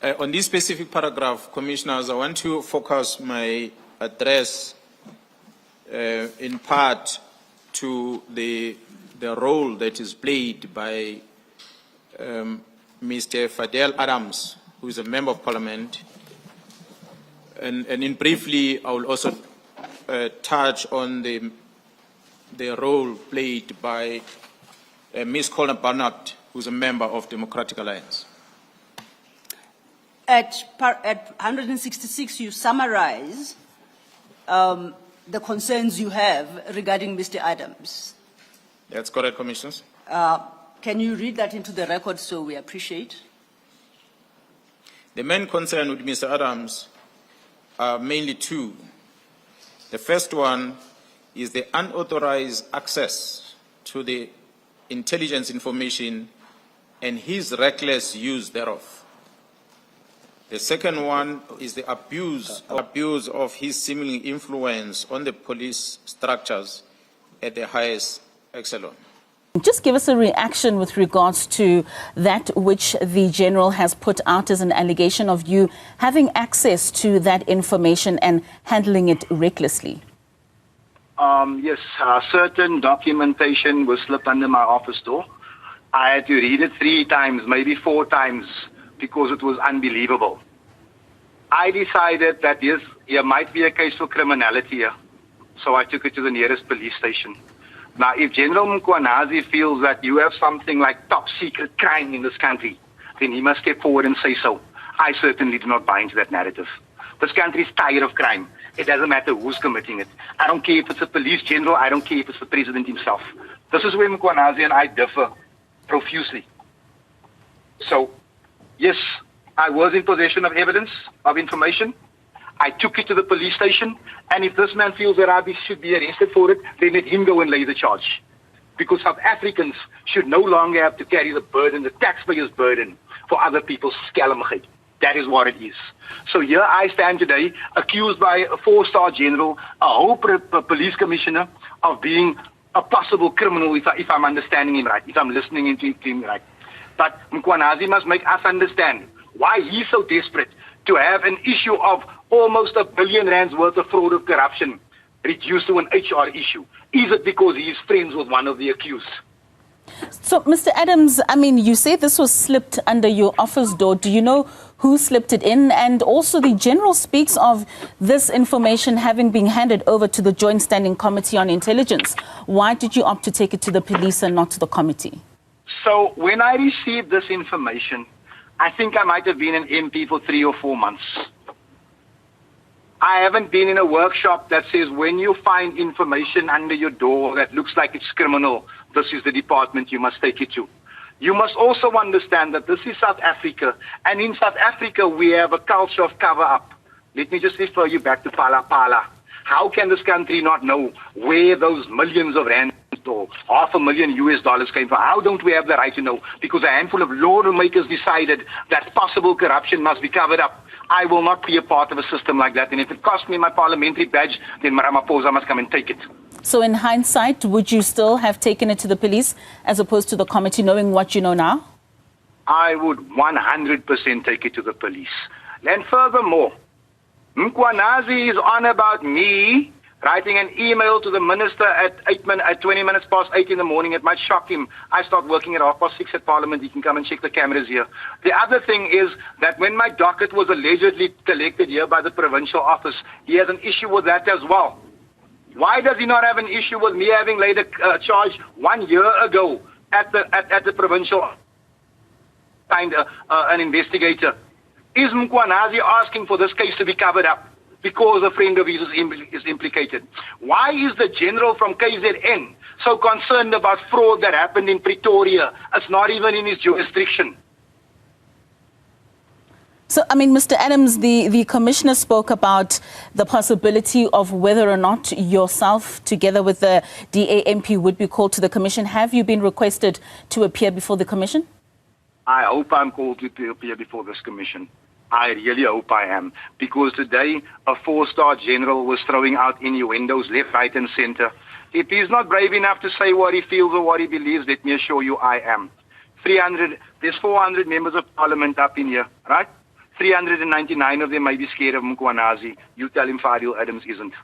On this specific paragraph, Commissioners, I want to focus my address in part to the role that is played by Mr. Fadiel Adams, who is a Member of Parliament. And in briefly, I will also touch on the role played by Ms. Colin Barnett, who is a member of Democratic Alliance. At 166, you summarize the concerns you have regarding Mr. Adams. That's correct, Commissioners. Can you read that into the record so we appreciate? The main concern with Mr. Adams are mainly two. The first one is the unauthorized access to the intelligence information and his reckless use thereof. The second one is the abuse of his seeming influence on the police structures at the highest echelon. Just give us a reaction with regards to that which the General has put out as an allegation of you having access to that information and handling it recklessly. Yes, certain documentation was slipped under my office door. I had to read it 3 times, maybe 4 times, because it was unbelievable. I decided that yes, there might be a case for criminality here, so I took it to the nearest police station. Now, if General Mkhwanazi feels that you have something like top secret crime in this country, then he must step forward and say so. I certainly do not buy into that narrative. This country is tired of crime. It doesn't matter who's committing it. I don't care if it's a police general. I don't care if it's the president himself. This is where Mkhwanazi and I differ profusely. So, yes, I was in possession of evidence, of information. I took it to the police station, and if this man feels that I should be arrested for it, then let him go and lay the charge. Because South Africans should no longer have to carry the burden, the taxpayers' burden, for other people's skelmigheid. That is what it is. So here I stand today, accused by a 4-star general, a whole police commissioner, of being a possible criminal, if I'm understanding him right, if I'm listening to him right. But Mkhwanazi must make us understand why he's so desperate to have an issue of almost R1 billion worth of fraud of corruption reduced to an HR issue. Is it because he is friends with one of the accused? So, Mr. Adams, I mean, you say this was slipped under your office door. Do you know who slipped it in? And also the General speaks of this information having been handed over to the Joint Standing Committee on Intelligence. Why did you opt to take it to the police and not to the committee? So when I received this information, I think I might have been an MP for 3 or 4 months. I haven't been in a workshop that says when you find information under your door that looks like it's criminal, this is the department you must take it to. You must also understand that this is South Africa, and in South Africa we have a culture of cover-up. Let me just refer you back to Pala Pala. How can this country not know where those millions of rands or $500,000 US came from? How don't we have the right to know? Because a handful of lawmakers decided that possible corruption must be covered up. I will not be a part of a system like that. And if it costs me my parliamentary badge, then Ramaphosa must come and take it. So in hindsight, would you still have taken it to the police as opposed to the committee, knowing what you know now? I would 100% take it to the police. And furthermore, Mkhwanazi is on about me writing an email to the minister at 20 minutes past 8 in the morning. It might shock him. I start working at 6:30 at Parliament. He can come and check the cameras here. The other thing is that when my docket was allegedly collected here by the provincial office, he has an issue with that as well. Why does he not have an issue with me having laid a charge 1 year ago at the provincial an investigator? Is Mkhwanazi asking for this case to be covered up because a friend of his is implicated? Why is the general from KZN so concerned about fraud that happened in Pretoria? It's not even in his jurisdiction. So, I mean, Mr. Adams, the commissioner spoke about the possibility of whether or not yourself, together with the DA MP, would be called to the commission. Have you been requested to appear before the commission? I hope I'm called to appear before this commission. I really hope I am. Because today, a 4-star general was throwing out innuendos left, right, and center. If he's not brave enough to say what he feels or what he believes, let me assure you I am. There's 400 members of parliament up in here, right? 399 of them may be scared of Mkhwanazi. You tell him Fadiel Adams isn't.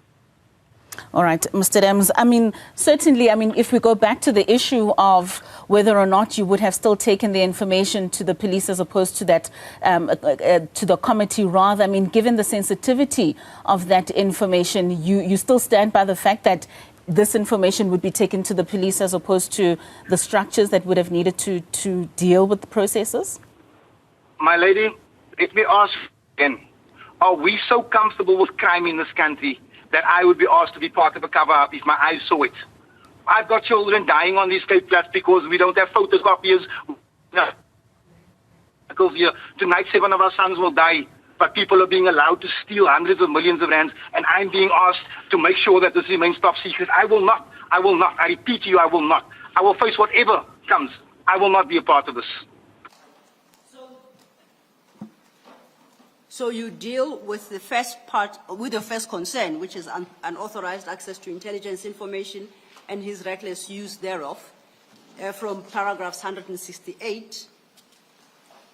All right, Mr. Adams. I mean, certainly, if we go back to the issue of whether or not you would have still taken the information to the police as opposed to that, to the committee rather, given the sensitivity of that information, you still stand by the fact that this information would be taken to the police as opposed to the structures that would have needed to deal with the processes? My lady, let me ask again, are we so comfortable with crime in this country that I would be asked to be part of a cover-up if my eyes saw it? I've got children dying on these Cape Flats because we don't have photocopiers. Tonight, 7 of our sons will die, but people are being allowed to steal hundreds of millions of rands, and I'm being asked to make sure that this remains top secret. I will not. I will not. I repeat to you, I will not. I will face whatever comes. I will not be a part of this. So you deal with the first part, with the first concern, which is unauthorized access to intelligence information and his reckless use thereof, from paragraphs 168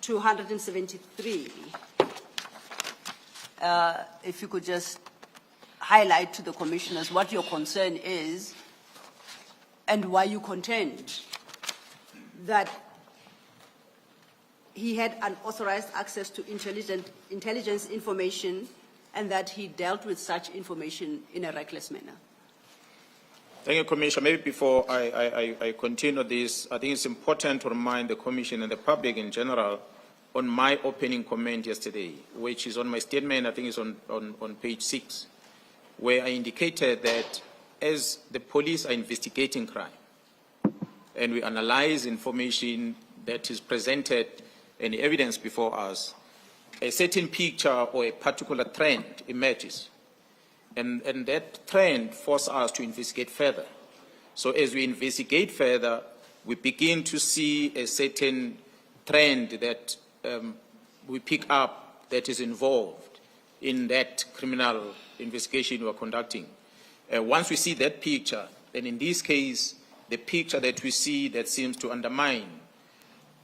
to 173. If you could just highlight to the commissioners what your concern is and why you contend that he had unauthorized access to intelligence information and that he dealt with such information in a reckless manner. Thank you, Commissioner. Maybe before I continue this, I think it's important to remind the Commission and the public in general on my opening comment yesterday, which is on my statement, I think it's on page 6, where I indicated that as the police are investigating crime and we analyze information that is presented and evidence before us, a certain picture or a particular trend emerges. And that trend forces us to investigate further. So as we investigate further, we begin to see a certain trend that we pick up that is involved in that criminal investigation we are conducting. Once we see that picture, then in this case, the picture that we see that seems to undermine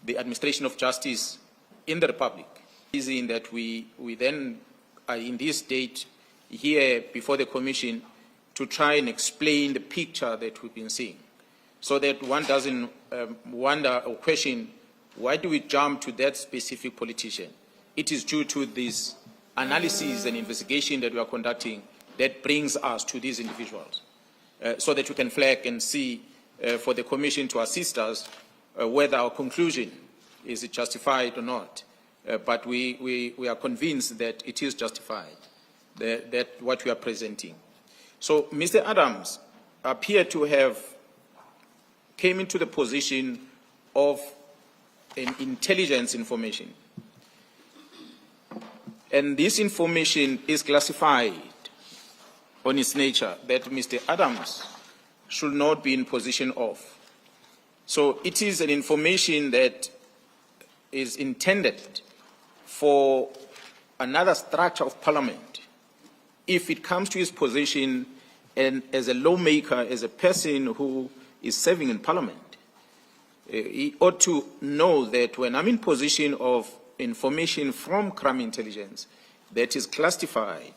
the administration of justice in the Republic is in that we then are in this state here before the Commission to try and explain the picture that we've been seeing, so that one doesn't wonder or question, why do we jump to that specific politician? It is due to this analysis and investigation that we are conducting that brings us to these individuals, so that we can flag and see for the Commission to assist us whether our conclusion is it justified or not. But we are convinced that it is justified, that what we are presenting. So Mr. Adams appeared to have came into the position of an intelligence information. And this information is classified on its nature that Mr. Adams should not be in possession of. So it is an information that is intended for another structure of Parliament. If it comes to his position and as a lawmaker, as a person who is serving in Parliament, he ought to know that when I'm in possession of information from crime intelligence that is classified,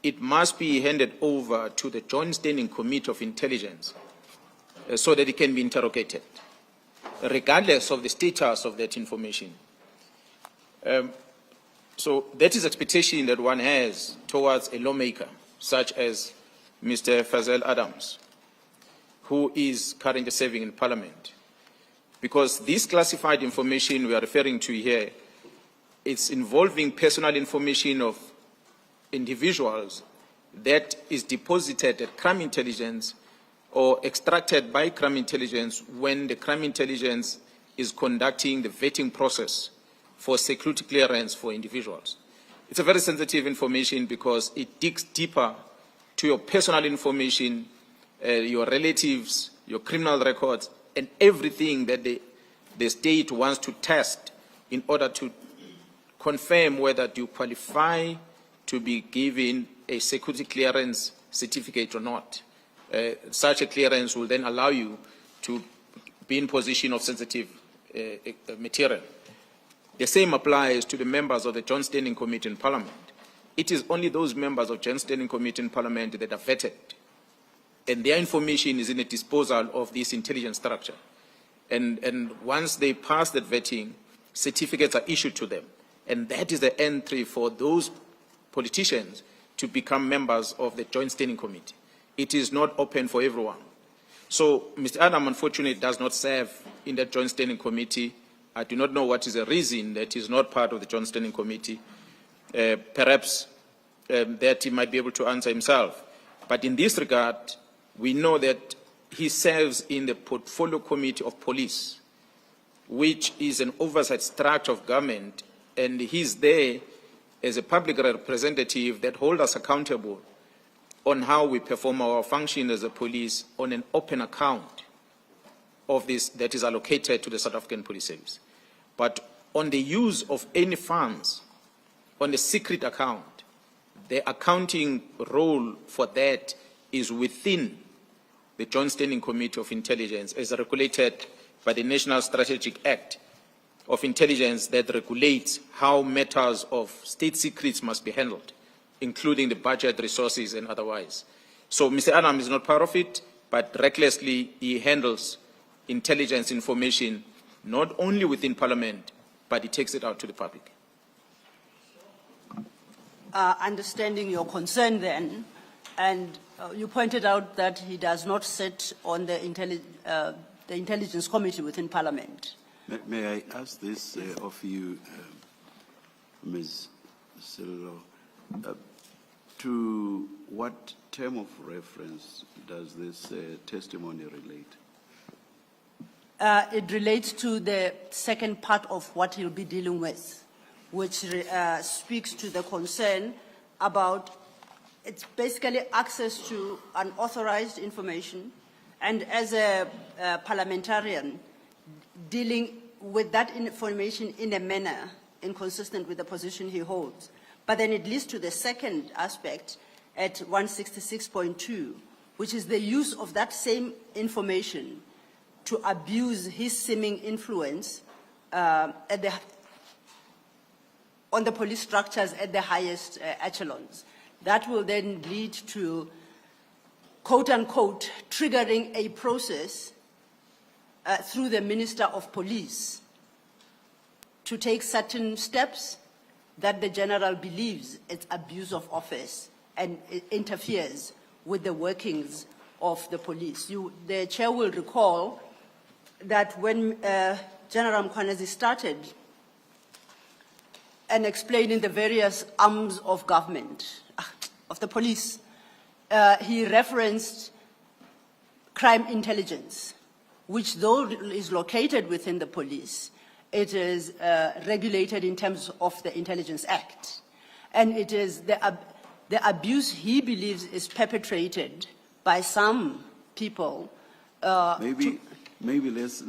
it must be handed over to the Joint Standing Committee of Intelligence so that it can be interrogated, regardless of the status of that information. So that is expectation that one has towards a lawmaker, such as Mr. Fadiel Adams, who is currently serving in Parliament. Because this classified information we are referring to here, it's involving personal information of individuals that is deposited at crime intelligence or extracted by crime intelligence when the crime intelligence is conducting the vetting process for security clearance for individuals. It's a very sensitive information because it digs deeper to your personal information, your relatives, your criminal records, and everything that the state wants to test in order to confirm whether you qualify to be given a security clearance certificate or not. Such a clearance will then allow you to be in possession of sensitive material. The same applies to the members of the Joint Standing Committee in Parliament. It is only those members of Joint Standing Committee in Parliament that are vetted, and their information is in the disposal of this intelligence structure. And once they pass that vetting, certificates are issued to them. And that is the entry for those politicians to become members of the Joint Standing Committee. It is not open for everyone. So Mr. Adam, unfortunately, does not serve in that Joint Standing Committee. I do not know what is the reason that he is not part of the Joint Standing Committee. Perhaps that he might be able to answer himself. But in this regard, we know that he serves in the Portfolio Committee of Police, which is an oversight structure of government, and he's there as a public representative that holds us accountable on how we perform our function as a police on an open account of this that is allocated to the South African Police Service. But on the use of any funds on the secret account, the accounting role for that is within the Joint Standing Committee of Intelligence as regulated by the National Strategic Act of Intelligence that regulates how matters of state secrets must be handled, including the budget, resources, and otherwise. So Mr. Adam is not part of it, but recklessly he handles intelligence information not only within Parliament, but he takes it out to the public. Understanding your concern then, and you pointed out that he does not sit on the Intelligence Committee within Parliament. May I ask this of you, Ms. Sillo, to what term of reference does this testimony relate? It relates to the second part of what he'll be dealing with, which speaks to the concern about it's basically access to unauthorized information, and as a parliamentarian, dealing with that information in a manner inconsistent with the position he holds. But then it leads to the second aspect at 166.2, which is the use of that same information to abuse his seeming influence on the police structures at the highest echelons. That will then lead to, quote unquote, triggering a process through the Minister of Police to take certain steps that the General believes it's abuse of office and it interferes with the workings of the police. The Chair will recall that when General Mkhwanazi started and explaining the various arms of government, of the police, he referenced crime intelligence, which though is located within the police, it is regulated in terms of the Intelligence Act. And it is the abuse he believes is perpetrated by some people. Maybe let's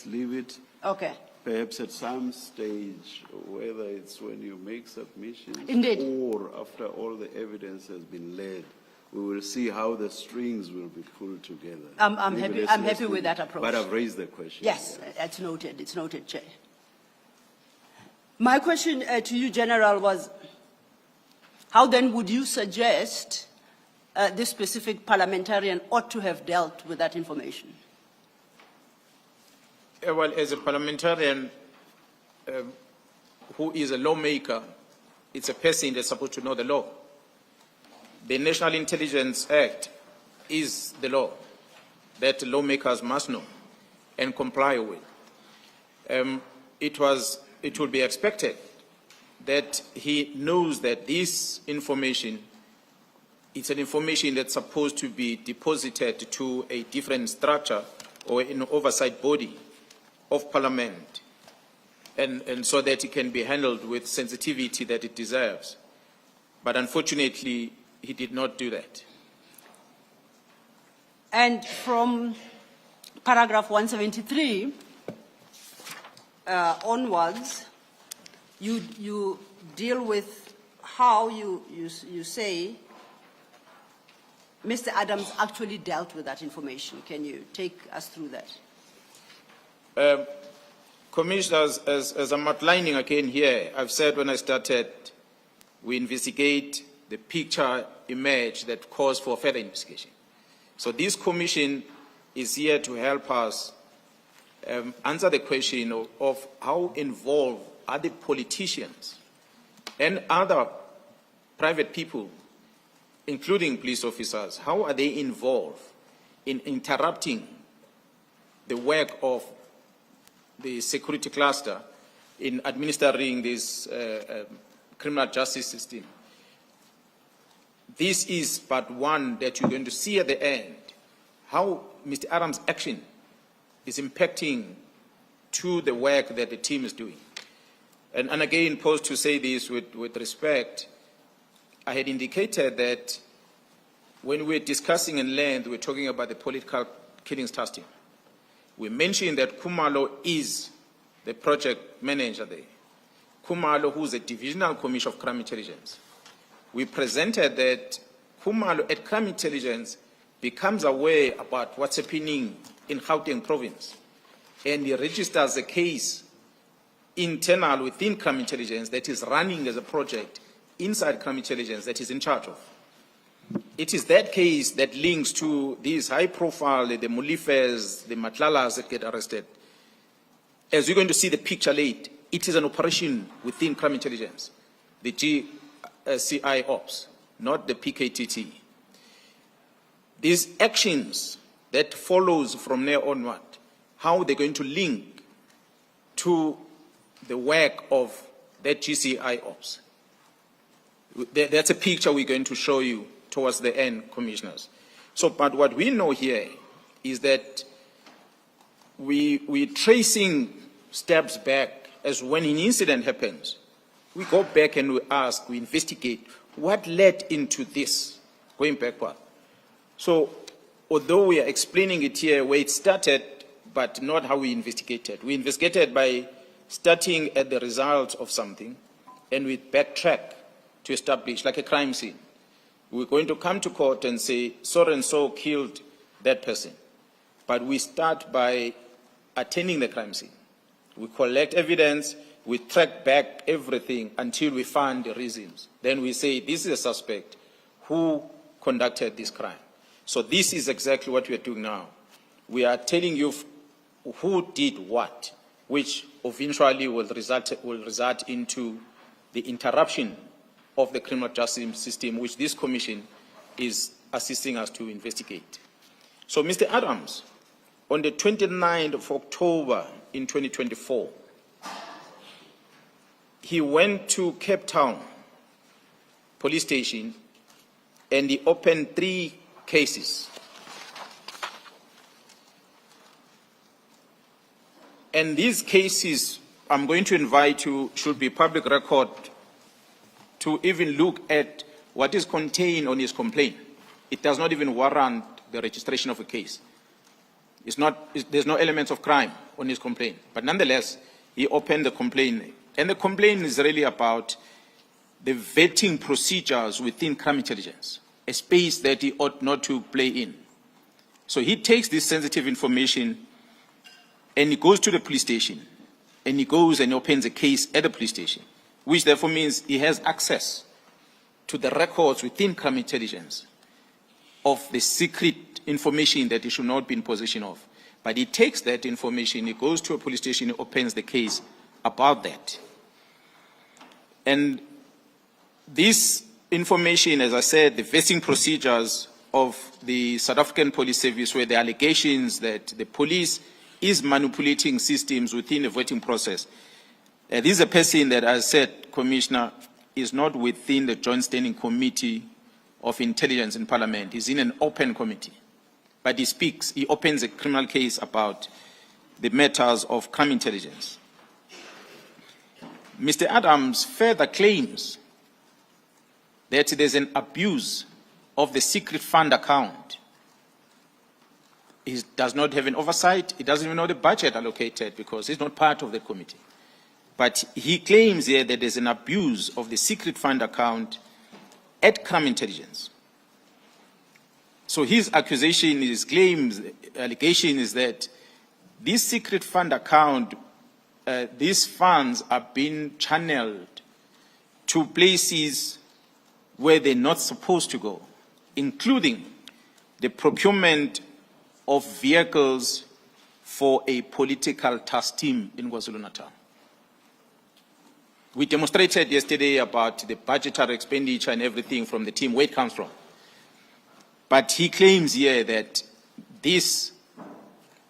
leave it. Okay. Perhaps at some stage, whether it's when you make submissions Indeed. or after all the evidence has been laid, we will see how the strings will be pulled together. I'm happy with that approach. But I've raised the question. Yes, it's noted. It's noted, Chair. My question to you, General, was how then would you suggest this specific parliamentarian ought to have dealt with that information? Well, as a parliamentarian who is a lawmaker, it's a person that's supposed to know the law. The National Intelligence Act is the law that lawmakers must know and comply with. It would be expected that he knows that this information is an information that's supposed to be deposited to a different structure or an oversight body of Parliament, and so that it can be handled with sensitivity that it deserves. But unfortunately, he did not do that. And from paragraph 173 onwards, you deal with how you say Mr. Adams actually dealt with that information. Can you take us through that? Commissioners, as I'm outlining again here, I've said when I started, we investigate the picture emerge that calls for further investigation. So this commission is here to help us answer the question of how involved are the politicians and other private people, including police officers, how are they involved in interrupting the work of the security cluster in administering this criminal justice system. This is part one that you're going to see at the end, how Mr. Adams' action is impacting to the work that the team is doing. And again, posed to say this with respect, I had indicated that when we were discussing in length, we were talking about the political killings task team. We mentioned that Khumalo is the project manager there. Khumalo, who is a divisional commissioner of crime intelligence. We presented that Khumalo at crime intelligence becomes aware about what's happening in Gauteng province. And he registers a case internal within crime intelligence that is running as a project inside crime intelligence that is in charge of. It is that case that links to these high profile, the Mulifes, the Matlalas that get arrested. As we're going to see the picture late, it is an operation within crime intelligence, the GCI ops, not the PKTT. These actions that follows from there onward, how they're going to link to the work of that GCI ops. That's a picture we're going to show you towards the end, commissioners. So, but what we know here is that we're tracing steps back as when an incident happens. We go back and we ask, we investigate what led into this, going backward. So, although we are explaining it here where it started, but not how we investigated. We investigated by starting at the results of something, and we backtrack to establish, like a crime scene. We're going to come to court and say, so and so killed that person. But we start by attending the crime scene. We collect evidence, we track back everything until we find the reasons. Then we say, this is a suspect who conducted this crime. So this is exactly what we are doing now. We are telling you who did what, which eventually will result into the interruption of the criminal justice system, which this commission is assisting us to investigate. So, Mr. Adams, on the 29th of October in 2024, he went to Cape Town police station and he opened 3 cases. And these cases, I'm going to invite you, should be public record, to even look at what is contained on his complaint. It does not even warrant the registration of a case. There's no elements of crime on his complaint. But nonetheless, he opened the complaint. And the complaint is really about the vetting procedures within crime intelligence, a space that he ought not to play in. So he takes this sensitive information and he goes to the police station, and he goes and opens a case at the police station, which therefore means he has access to the records within crime intelligence of the secret information that he should not be in possession of. But he takes that information, he goes to a police station, he opens the case about that. And this information, as I said, the vetting procedures of the South African Police Service, where the allegations that the police is manipulating systems within the vetting process. This is a person that, as I said, Commissioner, is not within the Joint Standing Committee of Intelligence in Parliament. He's in an open committee. But he speaks, he opens a criminal case about the matters of crime intelligence. Mr. Adams further claims that there's an abuse of the secret fund account. He does not have an oversight. He doesn't even know the budget allocated because he's not part of the committee. But he claims here that there's an abuse of the secret fund account at crime intelligence. So his accusation, his claims, allegation is that this secret fund account these funds are being channeled to places where they're not supposed to go, including the procurement of vehicles for a political task team in KwaZulu-Natal. We demonstrated yesterday about the budgetary expenditure and everything from the team, where it comes from. But he claims here that this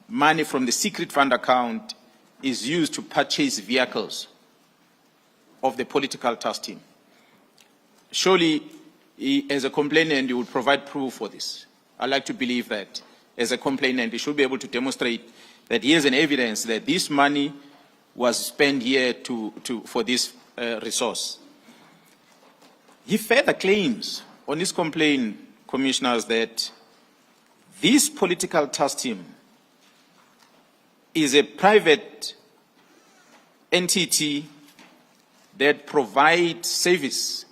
money from the secret fund account is used to purchase vehicles of the political task team. Surely, he, as a complainant, you would provide proof for this. I like to believe that, as a complainant, he should be able to demonstrate that he has an evidence that this money was spent here for this resource. He further claims on his complaint, commissioners, that this political task team is a private entity that provides service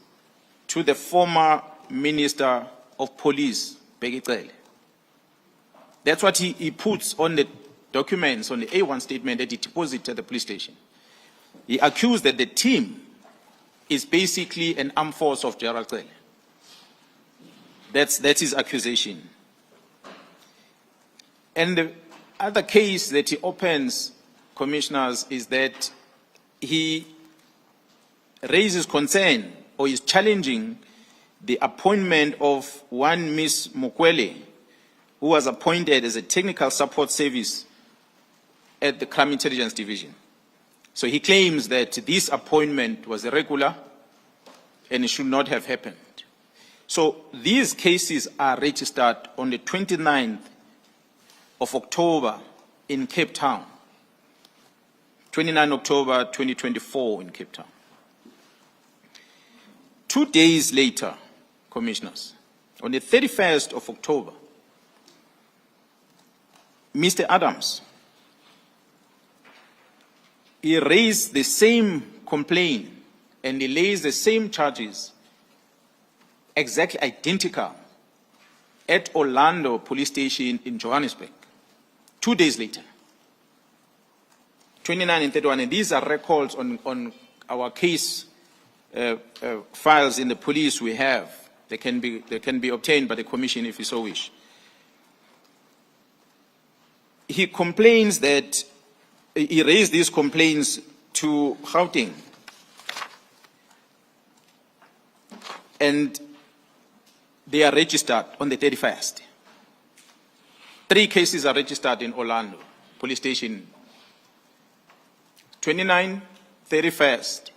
to the former Minister of Police, Bheki Cele. That's what he puts on the documents, on the A1 statement that he deposited at the police station. He accused that the team is basically an armed force of Gerald Cele. That's his accusation. And the other case that he opens, commissioners, is that he raises concern or is challenging the appointment of one Ms. Mukwele, who was appointed as a technical support service at the Crime Intelligence Division. So he claims that this appointment was irregular and it should not have happened. So these cases are registered on the 29th of October in Cape Town. 29 October 2024 in Cape Town. 2 days later, commissioners, on the 31st of October, Mr. Adams, he raised the same complaint and he lays the same charges, exactly identical, at Orlando Police Station in Johannesburg. 2 days later, 29 and 31, and these are records on our case files in the police we have. They can be obtained by the commission if you so wish. He complains that he raised these complaints to Gauteng, and they are registered on the 31st. 3 cases are registered in Orlando Police Station. 29, 31st.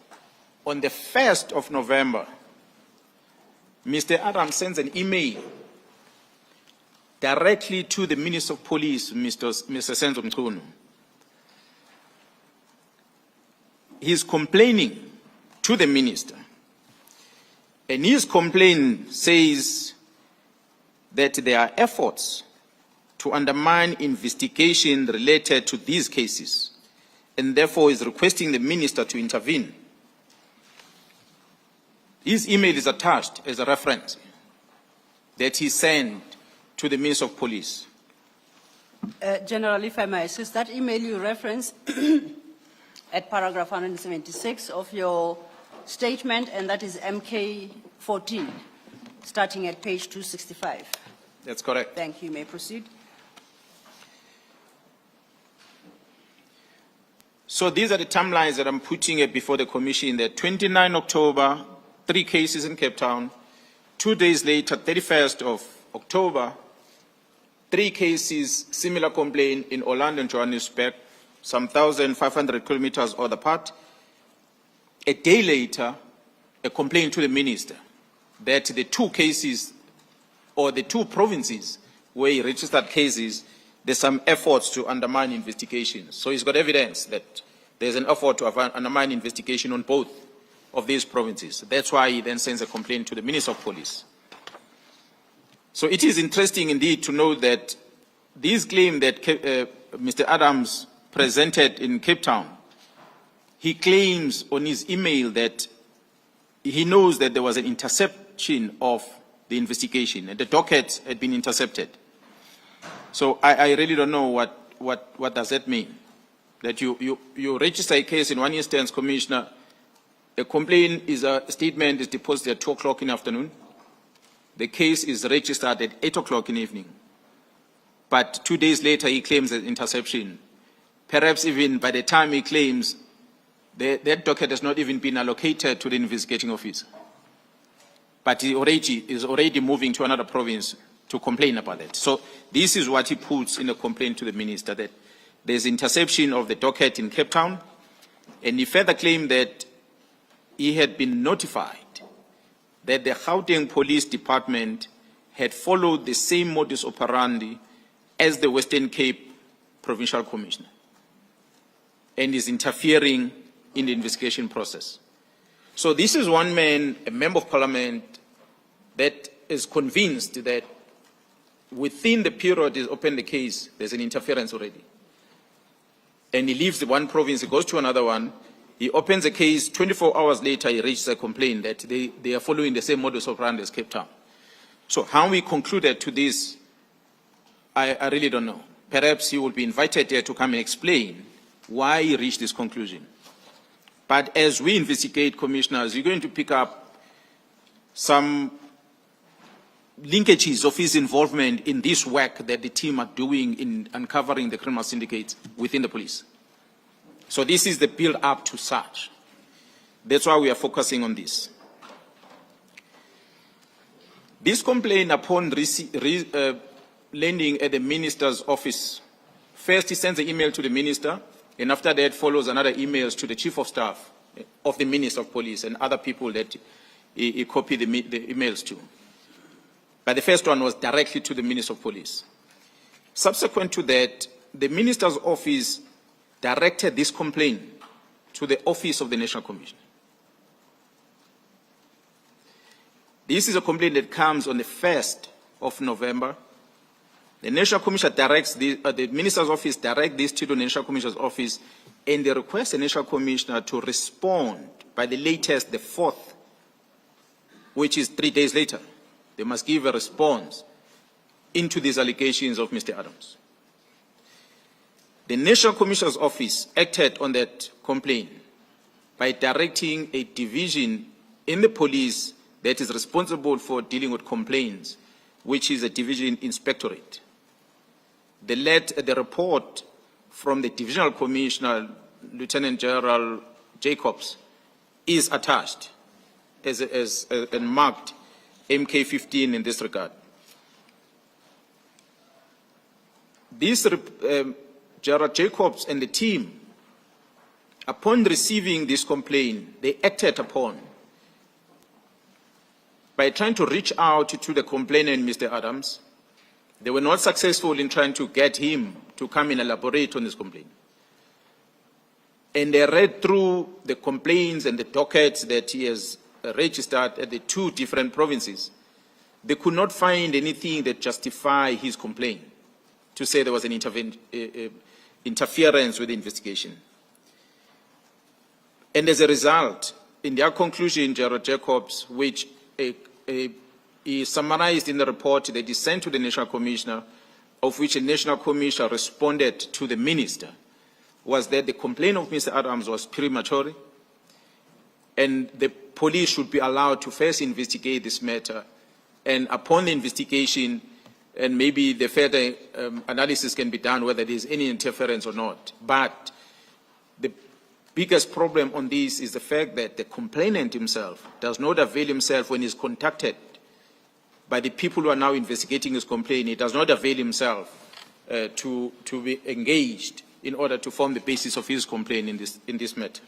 On the 1st of November, Mr. Adams sends an email directly to the Minister of Police, Mr. Senzo Mchunu. He is complaining to the minister, and his complaint says that there are efforts to undermine investigation related to these cases, and therefore is requesting the minister to intervene. His email is attached as a reference that he sent to the Minister of Police. General, if I may assist, that email you reference at paragraph 176 of your statement, and that is MK 14, starting at page 265. That's correct. Thank you. You may proceed. So these are the timelines that I'm putting before the commission. That 29 October, 3 cases in Cape Town. 2 days later, 31st of October, 3 cases, similar complaint in Orlando and Johannesburg, some 1,500 kilometers other part. A day later, a complaint to the minister that the 2 cases or the 2 provinces where he registered cases, there's some efforts to undermine investigations. So he's got evidence that there's an effort to undermine investigation on both of these provinces. That's why he then sends a complaint to the Minister of Police. So it is interesting indeed to know that this claim that Mr. Adams presented in Cape Town, he claims on his email that he knows that there was an interception of the investigation and the docket had been intercepted. So I really don't know what does that mean. that you register a case in one instance, Commissioner, a complaint is a statement is deposited at 2 o'clock in the afternoon. The case is registered at 8 o'clock in the evening. But 2 days later, he claims an interception. Perhaps even by the time he claims, that docket has not even been allocated to the investigating officer. But he is already moving to another province to complain about it. So this is what he puts in a complaint to the minister, that there's interception of the docket in Cape Town, and he further claimed that he had been notified that the Gauteng Police Department had followed the same modus operandi as the Western Cape Provincial Commissioner and is interfering in the investigation process. So this is one man, a member of parliament, that is convinced that within the period he's opened the case, there's an interference already. And he leaves the one province, he goes to another one, he opens a case, 24 hours later he reaches a complaint that they are following the same modus operandi as Cape Town. So how we concluded to this, I really don't know. Perhaps he will be invited here to come and explain why he reached this conclusion. But as we investigate, commissioners, you're going to pick up some linkages of his involvement in this work that the team are doing in uncovering the criminal syndicates within the police. So this is the build-up to such. That's why we are focusing on this. This complaint, upon landing at the minister's office, first he sends an email to the minister, and after that follows another emails to the chief of staff of the minister of police and other people that he copied the emails to. But the first one was directly to the minister of police. Subsequent to that, the minister's office directed this complaint to the office of the National Commissioner. This is a complaint that comes on the 1st of November. The National Commissioner directs the minister's office directs this to the National Commissioner's office, and they request the National Commissioner to respond by the latest, the 4th, which is 3 days later. They must give a response into these allegations of Mr. Adams. The National Commissioner's office acted on that complaint by directing a division in the police that is responsible for dealing with complaints, which is a division inspectorate. The report from the Divisional Commissioner, Lieutenant General Jacobs, is attached and marked MK15 in this regard. This General Jacobs and the team, upon receiving this complaint, they acted upon by trying to reach out to the complainant, Mr. Adams. They were not successful in trying to get him to come and elaborate on this complaint. And they read through the complaints and the dockets that he has registered at the 2 different provinces. They could not find anything that justified his complaint to say there was an interference with the investigation. And as a result, in their conclusion, General Jacobs, which is summarized in the report that is sent to the National Commissioner, of which the National Commissioner responded to the minister, was that the complaint of Mr. Adams was premature, and the police should be allowed to first investigate this matter, and upon the investigation, and maybe the further analysis can be done whether there is any interference or not. But the biggest problem on this is the fact that the complainant himself does not avail himself when he is contacted by the people who are now investigating his complaint. He does not avail himself to be engaged in order to form the basis of his complaint in this matter.